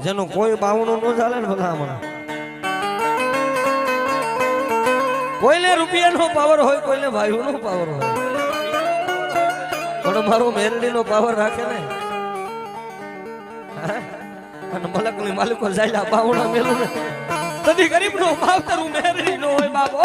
જેનું કોઈ બાવણું ન ચાલે ને ભલામણ. કોઈને રૂપિયાનો પાવર હોય, કોઈને ભાઈઓનો પાવર હોય, પણ મારો મેરડીનો પાવર રાખે ને. અને મલકની માલિકો જાય બાવણા મેલું ને તદી ગરીબનો માવતર મેરડીનો હોય બાપો.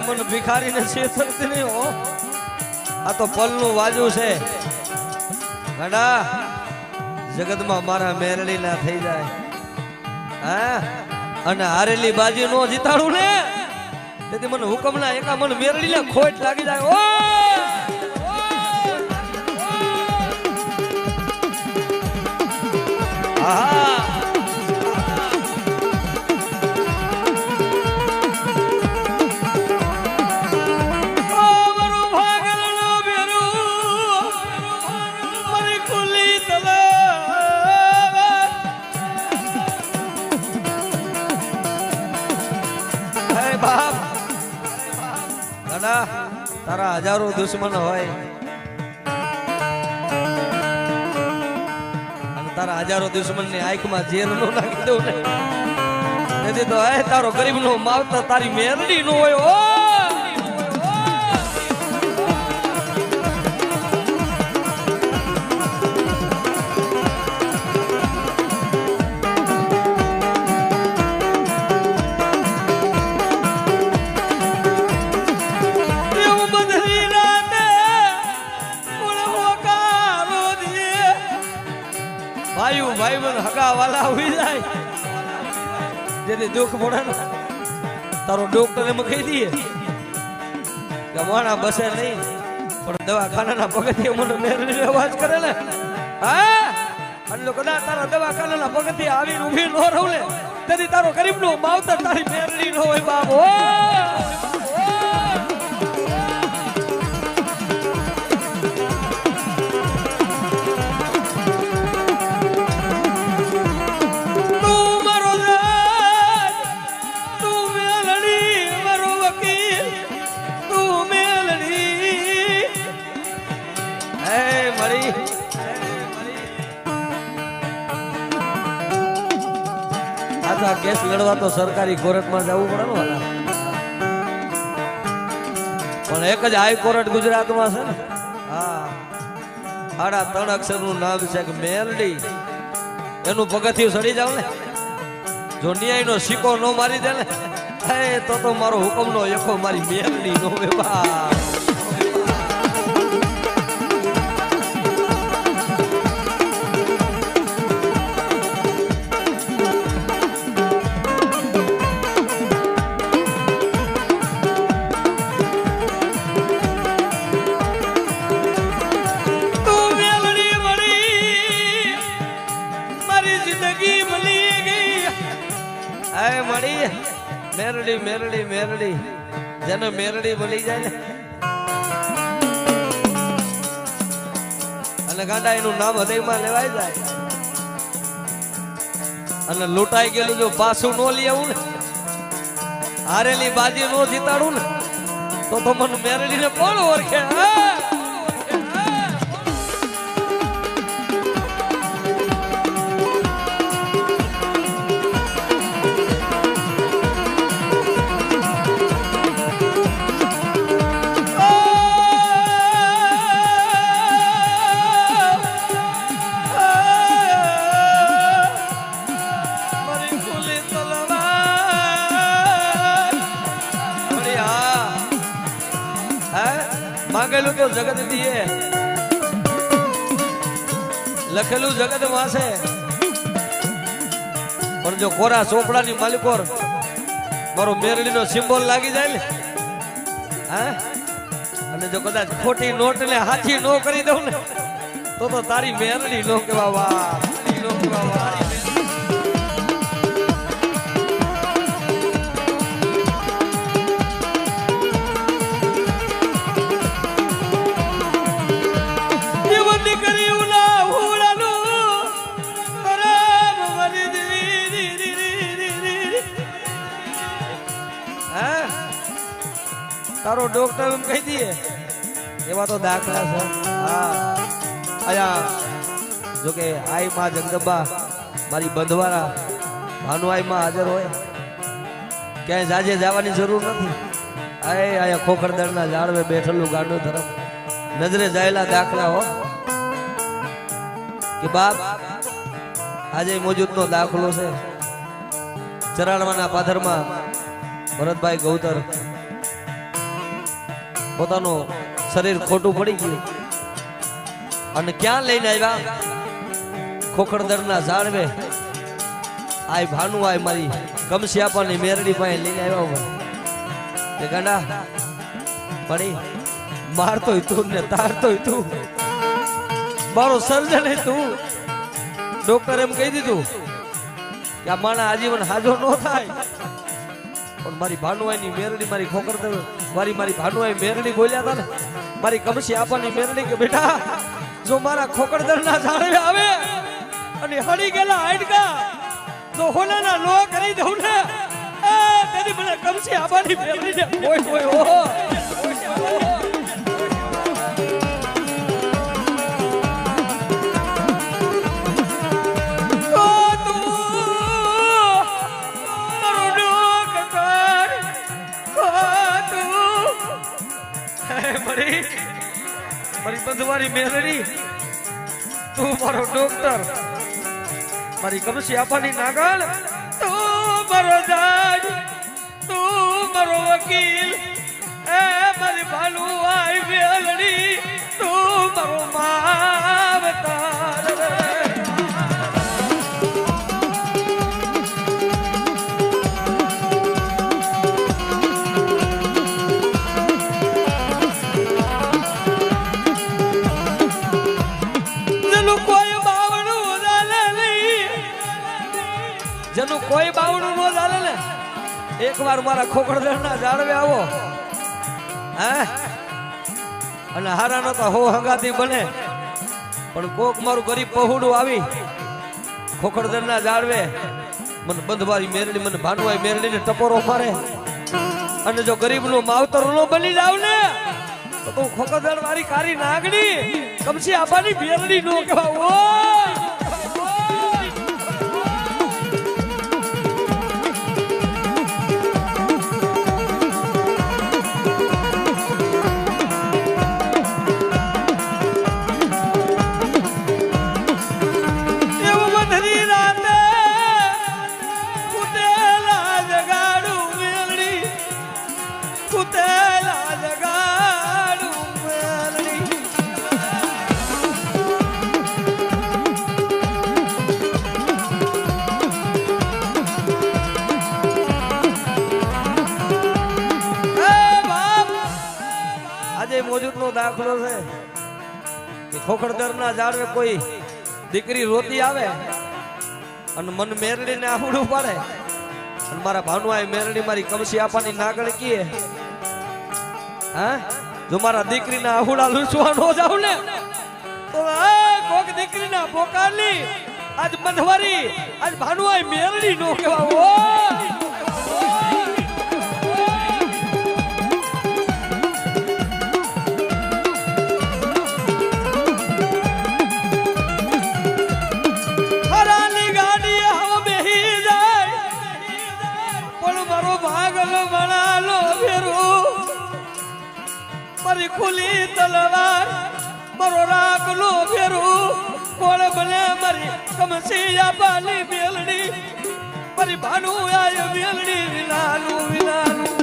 મન ભિખારીને છેતરતી નહીં હો. આ તો પલનું વાજુ છે ગાડા. જગતમાં મારા મેરડી ના થઈ જાય હા. અને હારેલી બાજી નો જીતાડું ને તેથી મને હુકમ ના એકા મને મેરડી ને ખોટ લાગી જાય. ઓ આહા તારા હજારો દુશ્મન હોય અને તારા હજારો દુશ્મન ની આંખમાં ઝેર નો નાખી દઉં ને તેથી તો તારો ગરીબ નો માવતર તારી મેરડી નો હોય. ઓ ભાઈ બન હગા વાલા હોઈ જાય જેથી દુઃખ પડે ને તારો ડોક્ટર એમ કહી દઈએ કે માણા બસે નહીં પણ દવાખાનાના પગથિયે મને મેરડી અવાજ કરે ને હા. એટલે કદાચ તારા દવાખાનાના પગથિયે આવીને ઊભી ન રહું ને તેથી તારો ગરીબનો માવતર તારી મેરડી નો હોય બાબો. કેસ લડવા તો સરકારી કોર્ટમાં જવું પડે ને વાલા. પણ એક જ હાઈકોર્ટ ગુજરાતમાં છે ને. હા 3 અક્ષરનું નામ છે કે મેરડી. એનું પગથિયું સડી જાવ ને જો ન્યાયનો સિક્કો ન મારી દે ને તો મારો હુકમનો એકો મારી મેરડી નો વેપા. મેરડી મેરડી મેરડી જેને મેરડી મળી જાય ને અને ગાંડા એનું નામ હૃદયમાં લેવાય જાય અને લૂંટાઈ ગયેલું જો પાછું ન લઈ આવું ને હારેલી બાજી નો જીતાડું ને તો મને મેરડી ને કોણ ઓળખે. માંગેલું તો જગત દીએ લખેલું જગત વાસે પણ જો કોરા ચોપડાની માલિકોર મારો મેરડીનો સિમ્બોલ લાગી જાય ને, હા, અને જો કદાચ ખોટી નોટ ને હાથી નો કરી દઉં ને તો તારી મેરડી નો કેવા વાહ, નો કેવા વાહ. તારો ડોક્ટર એમ કહી દઈએ એવા તો દાખલા છે. હા, આયા જો કે આઈ માં જગદંબા મારી બંધવારા ભાનુ આઈ માં હાજર હોય, ક્યાંય જાજે જવાની જરૂર નથી. આયા ખોખરદરના ઝાડવે બેઠેલું ગાંડો તરફ નજરે જાયેલા દાખલા હો કે બાપ આજે મોજૂદનો દાખલો છે. ચરાડવાના પાથરમાં ભરતભાઈ ગૌતર પોતાનું શરીર ખોટું પડી ગયું અને ક્યાં લઈને આવ્યા? ખોખરદરના ઝાડવે આય ભાનુ આય મારી કમસિયાપાની મેરડી પાસે લઈને આવ્યા. તે ગાંડા પડી મારતોય તું ને તારતોય તું, મારો સર્જન તું. ડોક્ટર એમ કહી દીધું કે આ માણા આજીવન હાજો ન થાય, પણ મારી ભાનુઆઈની મેરડી મારી ખોખરદર મારી ભાનુઆઈ મેરડી બોલ્યા હતા ને, મારી કમસી આપવાની મેરડી કે બેટા જો મારા ખોખરદરના ઝાડવે આવે અને હળી ગયેલા હાડકા જો હોનાના લો કરી દઉં ને તેની મને કમસી આપવાની મેરડી ને ઓય ઓય ઓ મારી બંધવારી મેરડી, તું મારો ડોક્ટર, મારી કમસી આપવાની નાગલ, તું મારો જજ, તું મારો વકીલ, એ મારી ભાનુઆઈ મેરડી, તું મારો માવતર. જેનું કોઈ બાવણું નો ચાલે ને, એકવાર મારા ખોખરદરના ઝાડવે આવો, હે, અને હારા નો તો હો હંગાતી બને, પણ કોક મારું ગરીબ પહોળું આવી ખોખરદરના ઝાડવે મને બંધવારી મેરડી મને ભાનુઆઈ મેરડીને ટપોરો મારે, અને જો ગરીબનું માવતર નો બની જાવ ને તો તું ખોખરદર વાળી કારી નાગડી કમસી આબાની મેરડી નો કહેવા. ઓય મોજૂદનો દાખલો છે કે ખોખરદરના ઝાડવે કોઈ દીકરી રોતી આવે અને મન મેરડીને આહુડું પાડે અને મારા ભાનુઆઈ મેરડી મારી કમસી આપવાની નાગળ કીએ, હા, જો મારા દીકરીના આહુડા લૂછવા ન જાવ ને તો કોક દીકરીના પોકારની આજ બંધવારી આજ ભાનુઆઈ મેરડી નો કહેવા. મારી ખુલી તલવાર મારો રાખલો ફેરું કોણ બને મારી કમસી આબાની મેલડી, મારી ભાનુઆઈ મેલડી વિનાનું વિનાનું.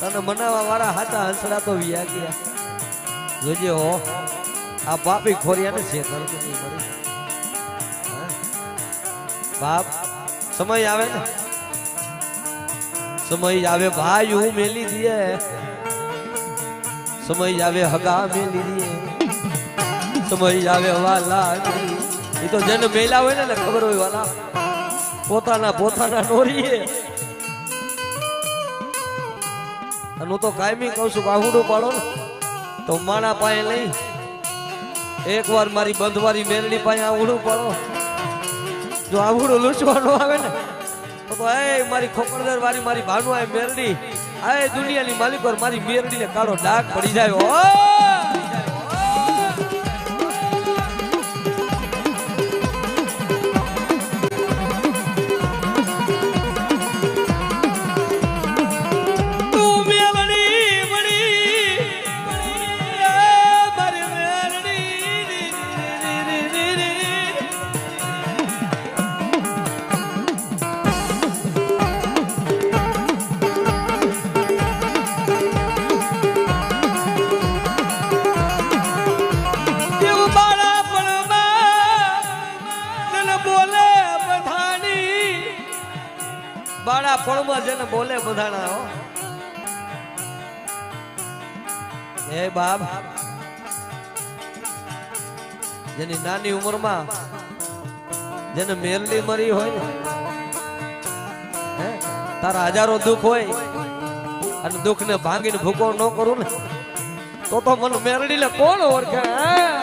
તને મનાવા વાળા હાથા હંસડા તો વ્યા ગયા જોજે હો આ પાપી ખોરિયાને છે કરતું નહીં મળી બાપ સમય આવે ને સમય આવે ભાઈ હું મેલી દીએ સમય આવે હગા મેલી દીએ સમય આવે વાલા એ તો જેને મેલા હોય ને ખબર હોય વાલા પોતાના નોરીએ અને હું તો કાયમી કહું છું બાહુડું પાડો ને તો માણા પાસે લઈ એક વાર મારી બંધવારી મેરડી પાસે આવડું પાડો જો આવડું લૂછવાનું આવે ને તો એ મારી ખોકરદર વાળી મારી ભાનુ આ મેરડી આ દુનિયાની માલિક પર મારી મેરડીને કાળો ડાઘ પડી જાય બાળા પળમાં જેને બોલે બધાના હો એ બાપ જેની નાની ઉંમરમાં જેને મેરડી મરી હોય ને તારા હજારો દુઃખ હોય અને દુઃખ ને ભાંગીને ભૂકો ન કરું ને તો મને મેરડી ને કોણ ઓળખે